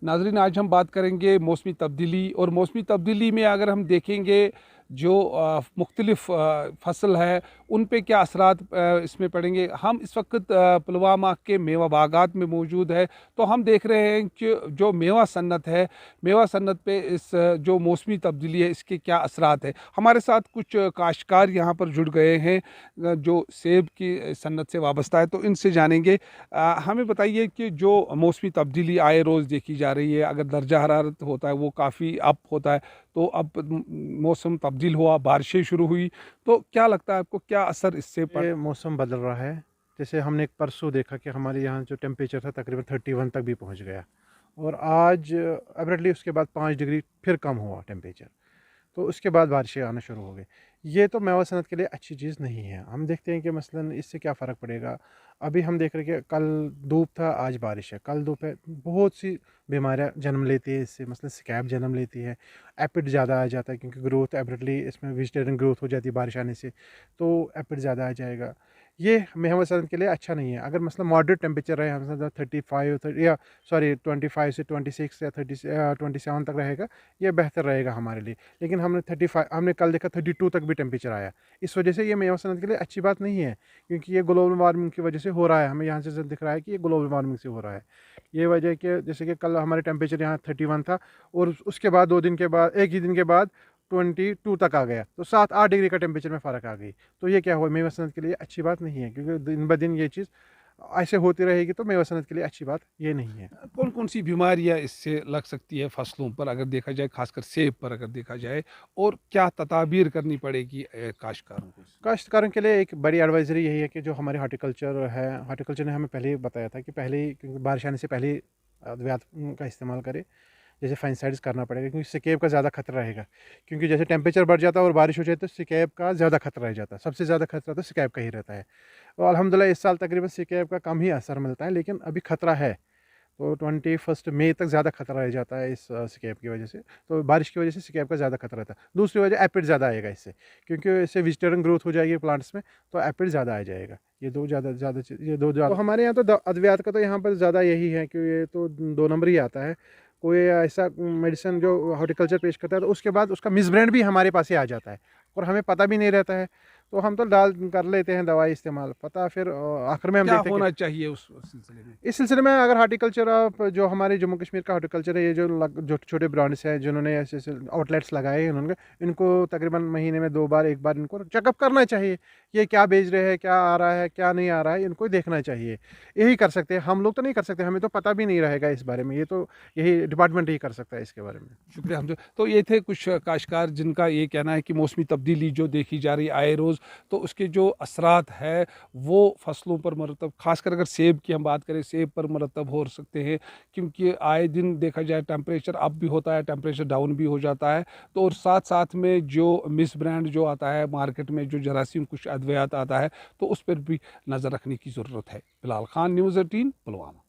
ناظرین آج ہم بات کریں گے موسمی تبدیلی، اور موسمی تبدیلی میں اگر ہم دیکھیں گے جو مختلف فصل ہے ان پہ کیا اثرات اس میں پڑیں گے۔ ہم اس وقت پلوامہ کے میوہ باغات میں موجود ہے، تو ہم دیکھ رہے ہیں کہ جو میوہ صنعت ہے، میوہ صنعت پہ اس جو موسمی تبدیلی ہے اس کے کیا اثرات ہے۔ ہمارے ساتھ کچھ کاشتکار یہاں پر جڑ گئے ہیں جو سیب کی صنعت سے وابستہ ہے، تو ان سے جانیں گے۔ ہمیں بتائیے کہ جو موسمی تبدیلی آئے روز دیکھی جا رہی ہے، اگر درجہ حرارت ہوتا ہے وہ کافی اپ ہوتا ہے، تو اب موسم تبدیل ہوا، بارشیں شروع ہوئی، تو کیا لگتا ہے آپ کو کیا اثر اس سے پڑ؟ یہ موسم بدل رہا ہے۔ جیسے ہم نے ایک پرسوں دیکھا کہ ہمارے یہاں جو ٹیمپریچر تھا تقریباً 31 تک بھی پہنچ گیا، اور آج ایوریجلی اس کے بعد 5 ڈگری پھر کم ہوا ٹیمپریچر، تو اس کے بعد بارشیں آنا شروع ہو گئی۔ یہ تو میوہ صنعت کے لیے اچھی چیز نہیں ہے۔ ہم دیکھتے ہیں کہ مثلاً اس سے کیا فرق پڑے گا۔ ابھی ہم دیکھ رہے ہیں کہ کل دھوپ تھا، آج بارش ہے، کل دھوپ ہے، بہت سی بیماریاں جنم لیتی ہے اس سے، مثلاً سکیب جنم لیتی ہے، ایپڈ زیادہ آ جاتا ہے، کیونکہ گروتھ ایوریجلی اس میں ویجیٹیرین گروتھ ہو جاتی ہے بارش آنے سے، تو ایپڈ زیادہ آ جائے گا۔ یہ میوہ صنعت کے لیے اچھا نہیں ہے۔ اگر مثلاً ماڈریٹ ٹیمپریچر رہے، مثلاً 25 سے 26 یا 27 تک رہے گا، یہ بہتر رہے گا ہمارے لیے۔ لیکن ہم نے ہم نے کل دیکھا 32 تک بھی ٹیمپریچر آیا۔ اس وجہ سے یہ میوہ صنعت کے لیے اچھی بات نہیں ہے، کیونکہ یہ گلوبل وارمنگ کی وجہ سے ہو رہا ہے۔ ہمیں یہاں سے دکھ رہا ہے کہ یہ گلوبل وارمنگ سے ہو رہا ہے۔ یہ وجہ ہے کہ جیسے کہ کل ہمارے ٹیمپریچر یہاں 31 تھا، اور اس کے بعد 2 دن کے بعد، ایک ہی دن کے بعد 22 تک آ گیا، تو 7-8 ڈگری کا ٹیمپریچر میں فرق آ گئی۔ تو یہ کیا ہوا، میوہ صنعت کے لیے اچھی بات نہیں ہے، کیونکہ دن بہ دن یہ چیز ایسے ہوتی رہے گی تو میوہ صنعت کے لیے اچھی بات یہ نہیں ہے۔ کون کون سی بیماریاں اس سے لگ سکتی ہے فصلوں پر اگر دیکھا جائے، خاص کر سیب پر اگر دیکھا جائے، اور کیا تدابیر کرنی پڑے گی کاشتکاروں کو؟ کاشتکاروں کے لیے ایک بڑی ایڈوائزری یہی ہے کہ جو ہمارے ہارٹیکلچر ہے، ہارٹیکلچر نے ہمیں پہلے ہی بتایا تھا کہ پہلے ہی، کیونکہ بارش آنے سے پہلے ہی ادویات کا استعمال کرے، جیسے فنگسائڈز کرنا پڑے گا، کیونکہ سکیب کا زیادہ خطرہ رہے گا۔ کیونکہ جیسے ٹیمپریچر بڑھ جاتا ہے اور بارش ہو جائے تو سکیب کا زیادہ خطرہ رہ جاتا ہے، سب سے زیادہ خطرہ تو سکیب کا ہی رہتا ہے۔ اور الحمدللہ اس سال تقریباً سکیب کا کم ہی اثر ملتا ہے، لیکن ابھی خطرہ ہے، تو 21 مئی تک زیادہ خطرہ رہ جاتا ہے اس سکیب کی وجہ سے۔ تو بارش کی وجہ سے سکیب کا زیادہ خطرہ رہتا ہے۔ دوسری وجہ ایپڈ زیادہ آئے گا اس سے، کیونکہ اس سے ویجیٹیرین گروتھ ہو جائے گی پلانٹس میں، تو ایپڈ زیادہ آ جائے گا۔ یہ دو زیادہ تو ہمارے یہاں تو ادویات کا تو یہاں پر زیادہ یہی ہے کہ یہ تو 2 نمبر ہی آتا ہے۔ کوئی ایسا میڈیسن جو ہارٹیکلچر پیش کرتا ہے تو اس کے بعد اس کا مس برانڈ بھی ہمارے پاس ہی آ جاتا ہے، اور ہمیں پتہ بھی نہیں رہتا ہے، تو ہم تو کر لیتے ہیں دوائی استعمال، پتہ پھر آخر میں ہم کیا دیکھتے ہیں کہ ہونا چاہیے اس سلسلے میں؟ اس سلسلے میں اگر ہارٹیکلچر جو ہمارے جموں کشمیر کا ہارٹیکلچر ہے، یہ جو چھوٹے برانڈس ہیں جنہوں نے ایسے آؤٹ لیٹس لگائے ہیں، ان کو تقریباً مہینے میں 2 بار 1 بار ان کو چیک اپ کرنا چاہیے، یہ کیا بیچ رہے ہیں، کیا آ رہا ہے کیا نہیں آ رہا ہے، ان کو دیکھنا چاہیے۔ یہی کر سکتے ہیں ہم لوگ، تو نہیں کر سکتے، ہمیں تو پتہ بھی نہیں رہے گا اس بارے میں، یہ تو یہی ڈپارٹمنٹ ہی کر سکتا ہے اس کے بارے میں۔ شکریہ حمزہ۔ تو یہ تھے کچھ کاشتکار جن کا یہ کہنا ہے کہ موسمی تبدیلی جو دیکھی جا رہی ہے آئے روز، تو اس کے جو اثرات ہے وہ فصلوں پر مرتب، خاص کر اگر سیب کی ہم بات کریں، سیب پر مرتب ہو سکتے ہیں، کیونکہ آئے دن دیکھا جائے ٹیمپریچر اپ بھی ہوتا ہے، ٹیمپریچر ڈاؤن بھی ہو جاتا ہے، تو اور ساتھ ساتھ میں جو مس برانڈ جو آتا ہے مارکیٹ میں، جو جراثیم کچھ ادویات آتا ہے، تو اس پر بھی نظر رکھنے کی ضرورت ہے۔ بلال خان، نیوز 18، پلوامہ۔